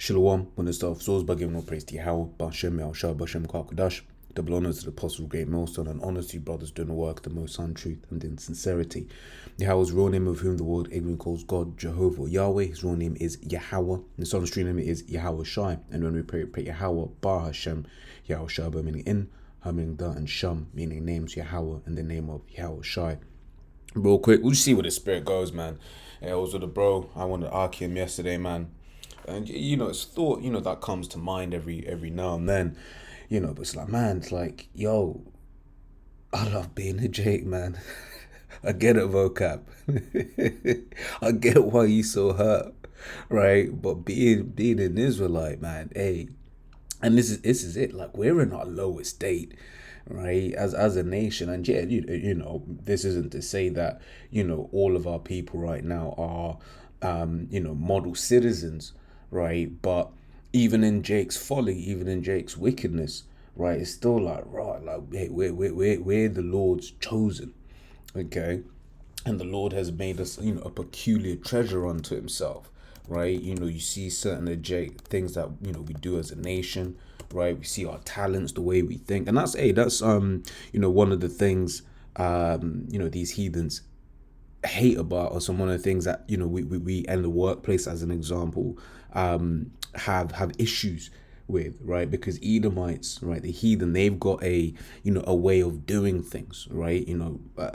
Shalom, when the stuff souls by giving all praise to Yahweh, Bashem, Yahushua, Bashem, Kakadash. Double honors to the apostle, great millstone, and honors to you brothers doing the work, the most on truth and in sincerity. Yahweh's real name, of whom the world ignorant calls God, Jehovah, Yahweh. His real name is Yahweh. His son's true name is Yahweh Shai. And when we pray Yahweh, Bar Hashem, Yahweh Shai, meaning in, Ha meaning the, and Sham meaning names Yahweh in the name of Yahweh Shai. Real quick, we'll just see where the spirit goes, man. I was with a bro. I wanted to argue him yesterday, man. And it's thought, that comes to mind every now and then. But it's like, man, it's like, yo, I love being a Jake, man. I get it, vocab. I get why you so hurt, right? But being an Israelite, man, hey, and this is it. Like, we're in our lowest state, right? As a nation, and yeah, this isn't to say that all of our people right now are model citizens, right? But even in Jake's folly, even in Jake's wickedness, right, it's still like, right, like, hey, we're the Lord's chosen, okay? And the Lord has made us, a peculiar treasure unto himself, right? You see certain of Jake things that, we do as a nation, right? We see our talents, the way we think. And that's one of the things, these heathens hate about us, and one of the things that we in the workplace, as an example, have issues with, right? Because Edomites, right, the heathen, they've got a way of doing things, right?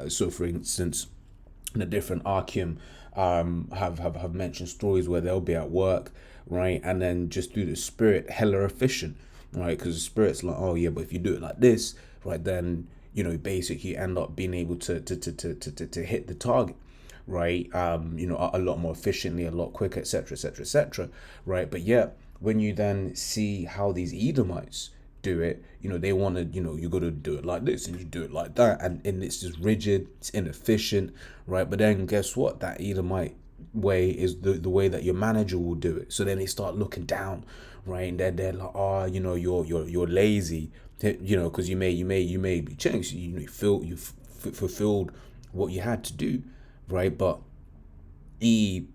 So for instance, in a different Archeum, have mentioned stories where they'll be at work, right, and then just through the spirit, hella efficient, right? Because the spirit's like, oh yeah, but if you do it like this, right, then basically end up being able to hit the target, right? A lot more efficiently, a lot quicker, etc., etc., etc., right? But yeah, when you then see how these Edomites do it, they want to, you got to do it like this and you do it like that, and it's just rigid, it's inefficient, right? But then guess what? That Edomite way is the way that your manager will do it. So then they start looking down, right? And they're like, oh, you're lazy, because you may be changed. You fulfilled what you had to do, right? But he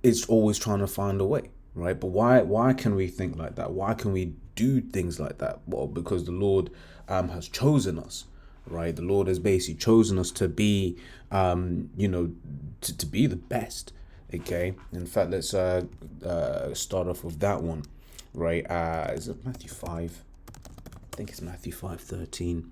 is always trying to find a way, right? But why can we think like that? Why can we do things like that? Well, because the Lord has chosen us, right? The Lord has basically chosen us to be, to be the best. Okay. In fact, let's start off with that one, right? Is it Matthew 5? I think it's Matthew 5:13.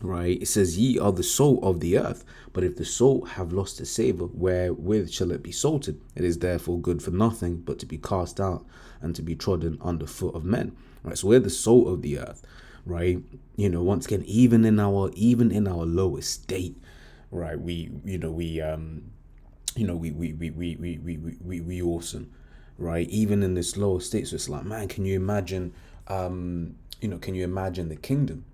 Right, it says, ye are the salt of the earth, but if the salt have lost its savor, wherewith shall it be salted? It is therefore good for nothing but to be cast out and to be trodden under foot of men. Right, so we're the salt of the earth, right? Once again, even in our lowest state, right? We awesome, right? Even in this lower state, so it's like, man, can you imagine? Can you imagine the kingdom,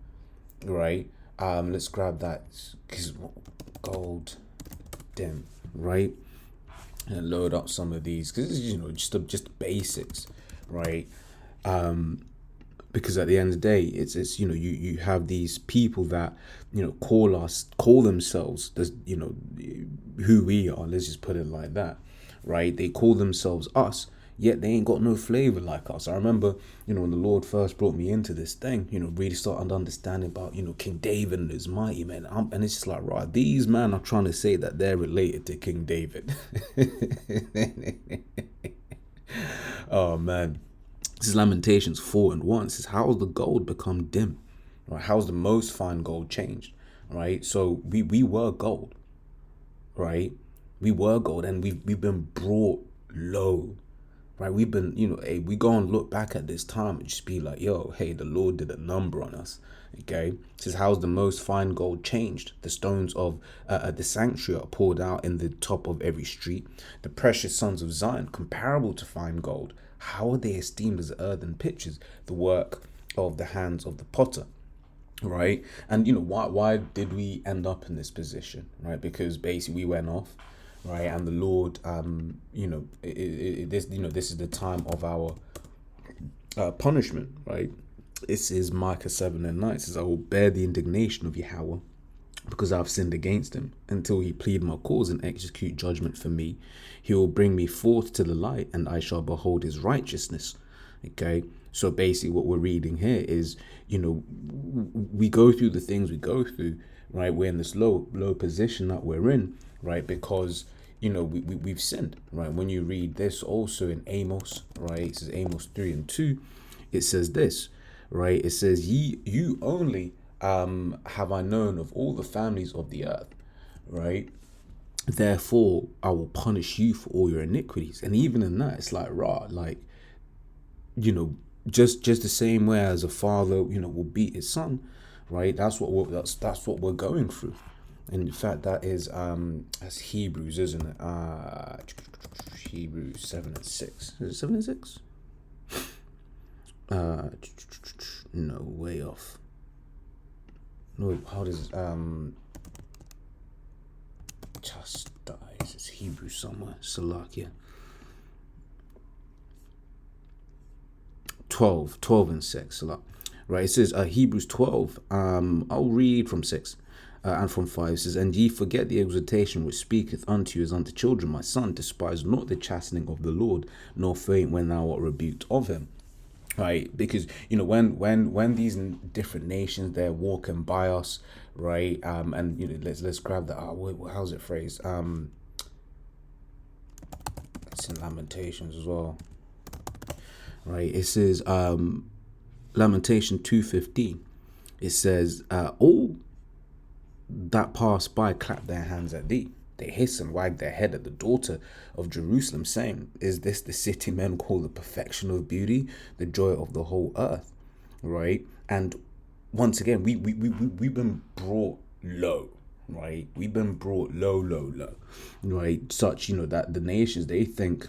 right? Let's grab that, because gold dim, right? And load up some of these, because just basics, right? Because at the end of the day, it's you have these people that call themselves who we are. Let's just put it like that, right? They call themselves us, yet they ain't got no flavor like us. I remember, when the Lord first brought me into this thing, really started understanding about, King David and his mighty men. And it's just like, right, these men are trying to say that they're related to King David. Oh, man. This is Lamentations 4:1. It says, how's the gold become dim? Right? How's the most fine gold changed? Right? So we were gold, right? We were gold, and we've been brought low. Right, we've been, we go and look back at this time and just be like, yo, hey, the Lord did a number on us. Okay, it says, how's the most fine gold changed? The stones of the sanctuary are poured out in the top of every street. The precious sons of Zion, comparable to fine gold, how are they esteemed as earthen pitchers, the work of the hands of the potter? Right, and why did we end up in this position? Right, because basically we went off. Right, and the Lord, this is the time of our punishment, right? This is Micah 7:9. It says, I will bear the indignation of Yahweh because I have sinned against him, until he plead my cause and execute judgment for me. He will bring me forth to the light, and I shall behold his righteousness. Okay, so basically what we're reading here is, we go through the things we go through, right? We're in this low position that we're in, right? Because we've sinned, right? When you read this also in Amos, right? It says Amos 3:2. It says this, right? It says, you only have I known of all the families of the earth, right? Therefore I will punish you for all your iniquities. And even in that, it's like, like, just the same way as a father, will beat his son, right? That's what we're going through. And in fact, that's Hebrews, isn't it? Hebrews 7:6. Is it 7:6? No, way off. No, how does chastise? It's Hebrew somewhere. Salakia. 12:6. Right, it says Hebrews 12. I'll read from 6 and from 5. It says, and ye forget the exhortation which speaketh unto you as unto children, my son, despise not the chastening of the Lord, nor faint when thou art rebuked of him. Right, because when these different nations, they're walking by us, right, and let's grab that. How's it phrased? It's in Lamentations as well. Right, it says Lamentation 2:15. It says, all that pass by clap their hands at thee. They hiss and wag their head at the daughter of Jerusalem, saying, is this the city men call the perfection of beauty, the joy of the whole earth? Right? And once again, we've been brought low, right? We've been brought low, right? Such, that the nations, they think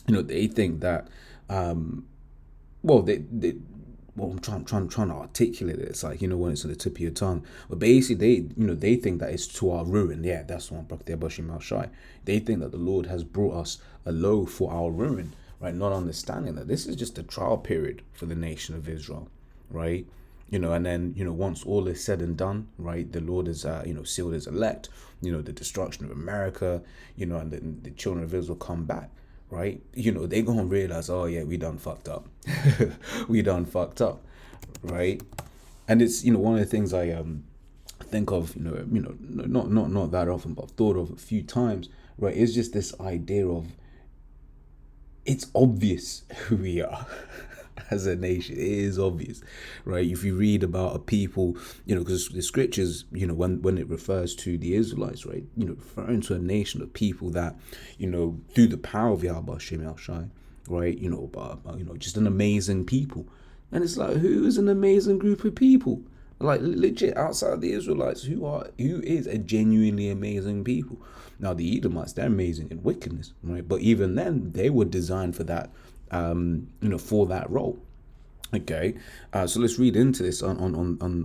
that, I'm trying to articulate it. It's like, when it's on the tip of your tongue. But basically, they think that it's to our ruin. Yeah, that's one. They think that the Lord has brought us a low for our ruin, right? Not understanding that this is just a trial period for the nation of Israel, right? And then, once all is said and done, right, the Lord is, sealed his elect, the destruction of America, and then the children of Israel come back. Right, they gonna realize, oh yeah, we done fucked up. We done fucked up, right? And it's one of the things I think of, not that often, but I've thought of a few times, right? It's just this idea of, it's obvious who we are. As a nation, it is obvious, right? If you read about a people, because the scriptures, when it refers to the Israelites, right, referring to a nation of people that, through the power of Yahweh Shem El Shai, right, just an amazing people. And it's like, who is an amazing group of people? Like, legit, outside of the Israelites, who is a genuinely amazing people? Now, the Edomites, they're amazing in wickedness, right? But even then, they were designed for that, for that role. Okay, so let's read into this on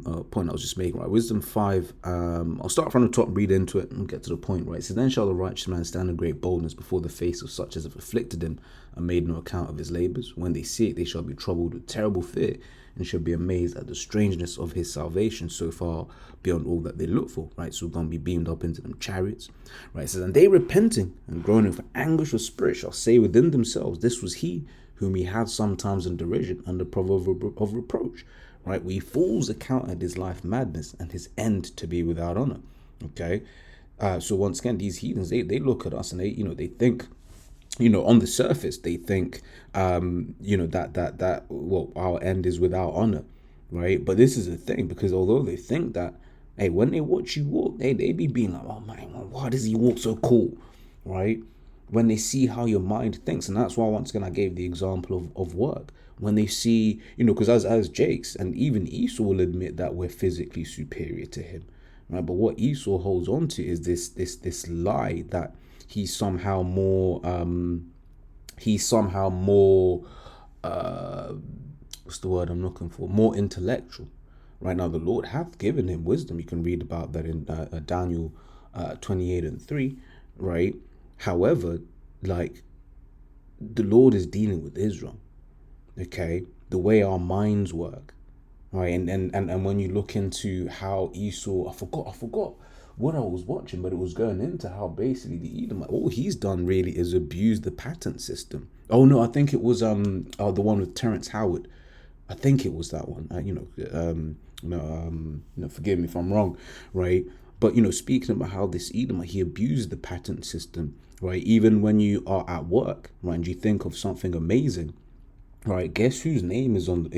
a point I was just making, right? Wisdom 5, I'll start from the top, read into it, and get to the point, right? So then shall the righteous man stand in great boldness before the face of such as have afflicted him and made no account of his labors. When they see it, they shall be troubled with terrible fear, and shall be amazed at the strangeness of his salvation, so far beyond all that they look for, right? So we're going to be beamed up into them chariots, right? It says, and they repenting and groaning for anguish of spirit shall say within themselves, this was he whom he had sometimes in derision under proverb of reproach, right? We fools accounted his life madness and his end to be without honor. Okay, so once again, these heathens, they look at us and they think, on the surface, they think, that our end is without honor, right? But this is the thing, because although they think that, hey, when they watch you walk, they be being like, oh man, why does he walk so cool, right? When they see how your mind thinks. And that's why, once again, I gave the example of work. When they see, because as Jake's, and even Esau will admit that we're physically superior to him, right? But what Esau holds on to is this lie that he's somehow more, what's the word I'm looking for? More intellectual. Right now, the Lord hath given him wisdom. You can read about that in Daniel 28:3, right? However, like, the Lord is dealing with Israel, okay? The way our minds work, right? And when you look into how Esau, I forgot what I was watching, but it was going into how basically the Edomite, all he's done really is abuse the patent system, Oh no, I think it was the one with Terrence Howard. I think it was that one. Forgive me if I'm wrong, right? But speaking about how this Edomite, he abused the patent system, right? Even when you are at work, right, and you think of something amazing, right? Guess whose name is on the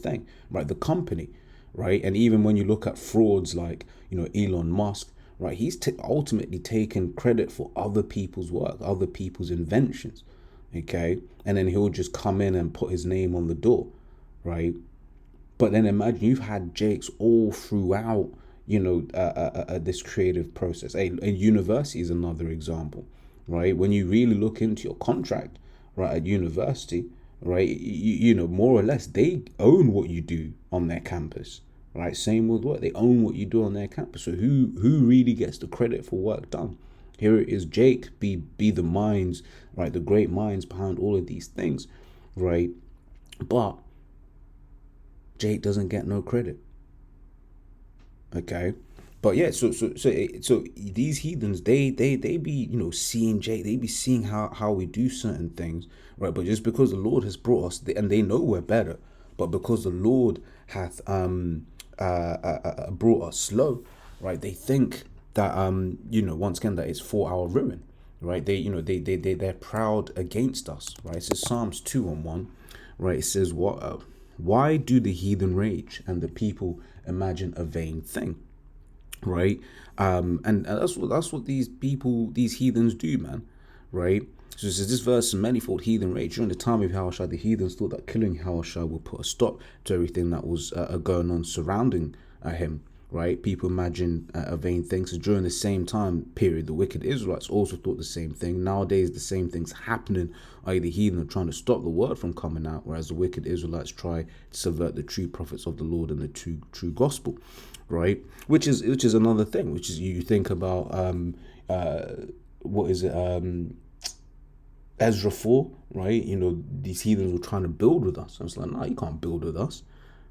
thing, right? The company, right? And even when you look at frauds like Elon Musk, right? He's ultimately taken credit for other people's work, other people's inventions, okay? And then he'll just come in and put his name on the door, right? But then imagine you've had Jakes all throughout, this creative process. A university is another example, right? When you really look into your contract, right, at university, right, more or less they own what you do on their campus, right? Same with work, they own what you do on their campus. So who really gets the credit for work done? Here it is, Jake, be the minds, right, the great minds behind all of these things, right? But Jake doesn't get no credit. Okay. But yeah, so these heathens, they be seeing Jake, they be seeing how we do certain things, right? But just because the Lord has brought us, and they know we're better, but because the Lord hath brought us slow, right? They think that once again that it's for our ruin, right? They're proud against us, right? It says Psalms 2:1, right? It says what. Why do the heathen rage and the people imagine a vain thing, right? And that's what these heathens do, man, right? So it says this verse, many thought heathen rage during the time of Yahushua. The heathens thought that killing Yahushua would put a stop to everything that was going on surrounding him, right? People imagine a vain thing. So during the same time period, the wicked Israelites also thought the same thing. Nowadays, the same thing's happening. The heathen are trying to stop the word from coming out, whereas the wicked Israelites try to subvert the true prophets of the Lord and the true gospel, right? Which is another thing. Which is, you think about what is it? Ezra 4, right? These heathens were trying to build with us. I was like, no, you can't build with us,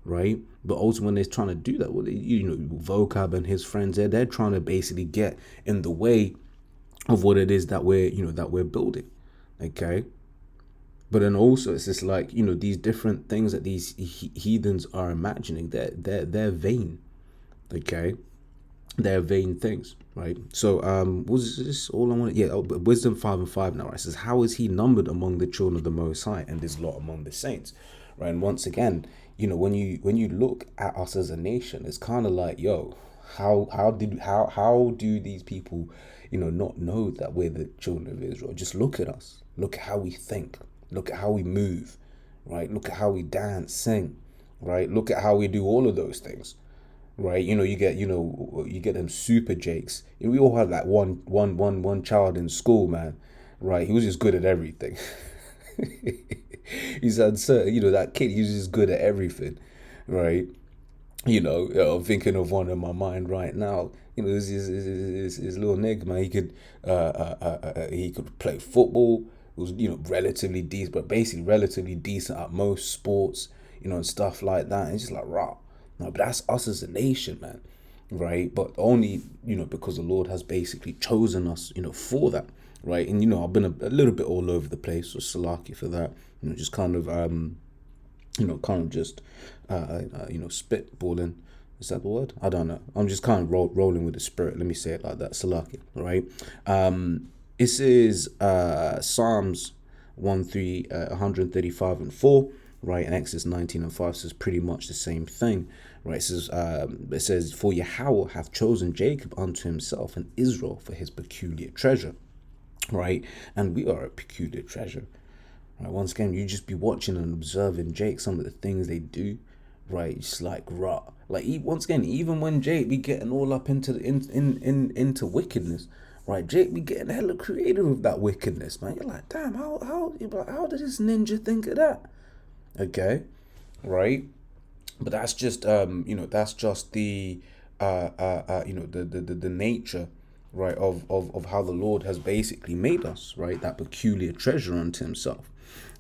right? But also when they're trying to do that, Vocab and his friends, they're trying to basically get in the way of what it is that we're building, okay? But then also it's just like these different things that these heathens are imagining. They're vain, okay? They're vain things, right? So was this all I wanted? Yeah, Wisdom 5:5 now, right? It says, how is he numbered among the children of the Most High, and his lot among the saints, right? And once again, when you look at us as a nation, it's kind of like, yo, how do these people not know that we're the children of Israel? Just look at us, look at how we think, look at how we move, right? Look at how we dance, sing, right? Look at how we do all of those things, right? You get them super Jakes. We all had like one child in school, man, right? He was just good at everything. He's uncertain, that kid. He was just good at everything, right? I'm thinking of one in my mind right now. This little nigga, man. He could play football. It was relatively decent, but basically relatively decent at most sports, and stuff like that. And it's just like raw. No, but that's us as a nation, man, right? But only because the Lord has basically chosen us, for that, right? And I've been a little bit all over the place, so Salaki for that. Just kind of just spitballing. Is that the word? I don't know. I'm just kind of rolling with the spirit. Let me say it like that. Salaki, right? This is Psalms 135:4. Right, and Exodus 19:5 says pretty much the same thing, right? It says, for Yahweh hath chosen Jacob unto himself, and Israel for his peculiar treasure, right? And we are a peculiar treasure, right? Once again, you just be watching and observing Jake, some of the things they do, right? It's like raw. Like once again, even when Jake be getting all up into into wickedness, right? Jake be getting hella creative with that wickedness, man. You're like, damn, how did this ninja think of that? Okay, right, but that's just that's just the the nature, right, of how the Lord has basically made us, right, that peculiar treasure unto himself,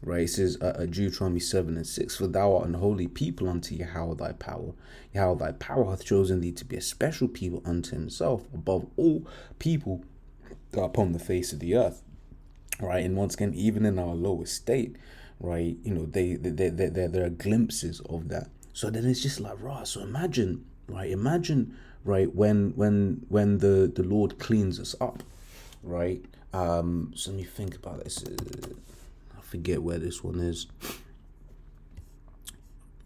right? It says Deuteronomy 7:6, for thou art an holy people unto Yahweh thy power. Yahweh thy power hath chosen thee to be a special people unto himself above all people upon the face of the earth. right? And once again, even in our lowest state, right, there are glimpses of that. So then it's just like, right. So imagine, right, when the Lord cleans us up, right? So let me think about this. I forget where this one is.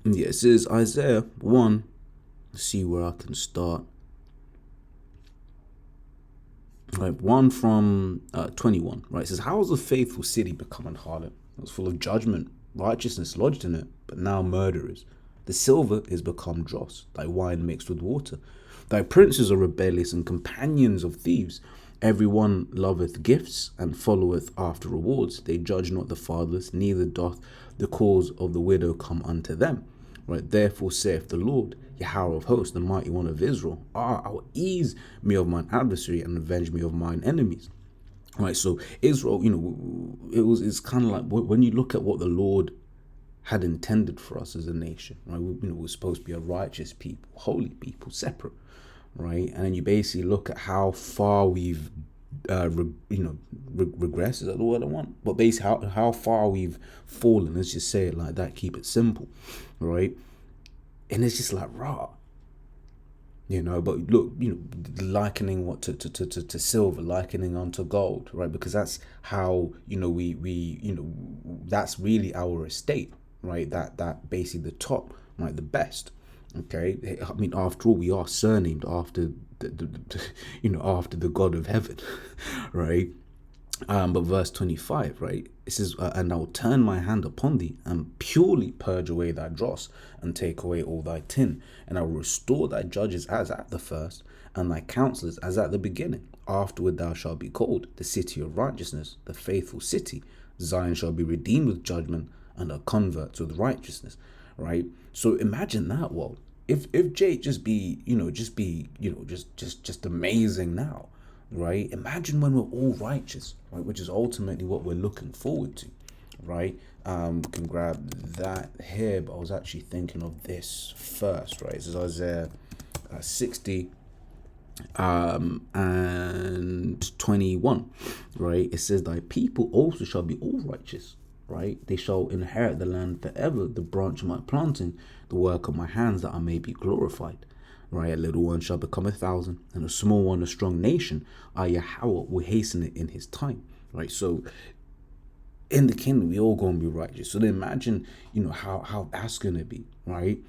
Yeah, it says Isaiah 1. Let's see where I can start. Right, 1 from 21, right? It says, how has the faithful city become an harlot? It was full of judgment, righteousness lodged in it, but now murderers. The silver is become dross, thy wine mixed with water. Thy princes are rebellious and companions of thieves. Every one loveth gifts and followeth after rewards. They judge not the fatherless, neither doth the cause of the widow come unto them. Right, therefore saith the Lord, Yahweh of hosts, the mighty one of Israel, I'll ease me of mine adversary and avenge me of mine enemies. Right, so Israel, it's kind of like when you look at what the Lord had intended for us as a nation, right? We're supposed to be a righteous people, holy people, separate, right? And then you basically look at how far we've regress, is that the word I want? But basically how far we've fallen, let's just say it like that, keep it simple, right? And it's just like raw, but look, likening what to silver, likening onto gold, right? Because that's how, that's really our estate, right? That basically the top, right? The best. Okay, I mean, after all, we are surnamed after after the God of heaven, right? But verse 25, right? It says, and I will turn my hand upon thee and purely purge away thy dross and take away all thy tin. And I will restore thy judges as at the first and thy counselors as at the beginning. Afterward thou shalt be called the city of righteousness, the faithful city. Zion shall be redeemed with judgment and her converts with righteousness, right? So imagine that world. If Jake just amazing now, right? Imagine when we're all righteous, right? Which is ultimately what we're looking forward to, right? We can grab that here, but I was actually thinking of this first, right? This is Isaiah 60 and 21, right? It says, thy people also shall be all righteous, right? They shall inherit the land forever, the branch of my planting, the work of my hands, that I may be glorified. Right, a little one shall become 1,000, and a small one a strong nation. Yahweh will hasten it in his time. Right, so in the kingdom, we all going to be righteous. So then imagine, how that's going to be, right?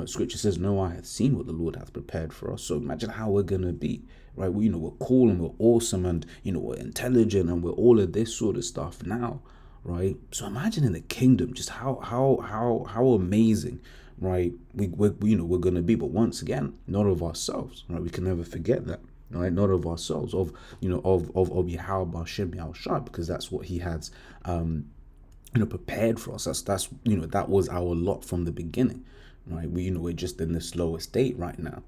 Scripture says, no eye hath seen what the Lord hath prepared for us. So imagine how we're going to be, right? We're cool and we're awesome and, we're intelligent and we're all of this sort of stuff now, right? So imagine in the kingdom, just how amazing, right? We're going to be. But once again, not of ourselves, right? We can never forget that. Right, not of ourselves, of Yahweh Bashem Yahushua, because that's what he has prepared for us. That's that was our lot from the beginning, right? We're just in this lower state right now,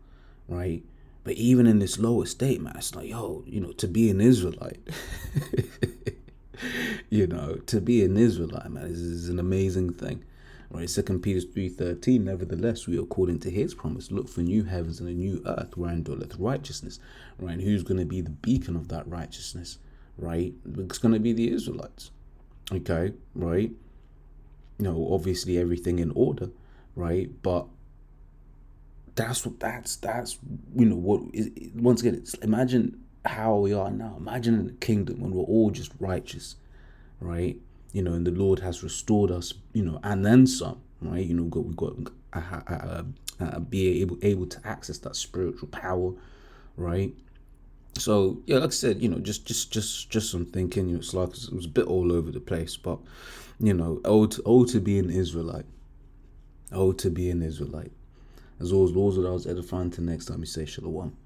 right? But even in this lower state, man, it's like, to be an Israelite, to be an Israelite, man, is an amazing thing. Right, 2 Peter 3:13, nevertheless, we, according to his promise, look for new heavens and a new earth wherein dwelleth righteousness. Right, and who's going to be the beacon of that righteousness? Right, it's going to be the Israelites. Okay, right. Obviously everything in order, right? But that's what once again, imagine how we are now. Imagine in the kingdom when we're all just righteous, right? And the Lord has restored us, and then some, right? We got be able to access that spiritual power, right? So yeah, like I said, just some thinking. It's like it was a bit all over the place, but to be an Israelite, to be an Israelite. As always, Lord, that I was edifying. Till next time, you say shalom.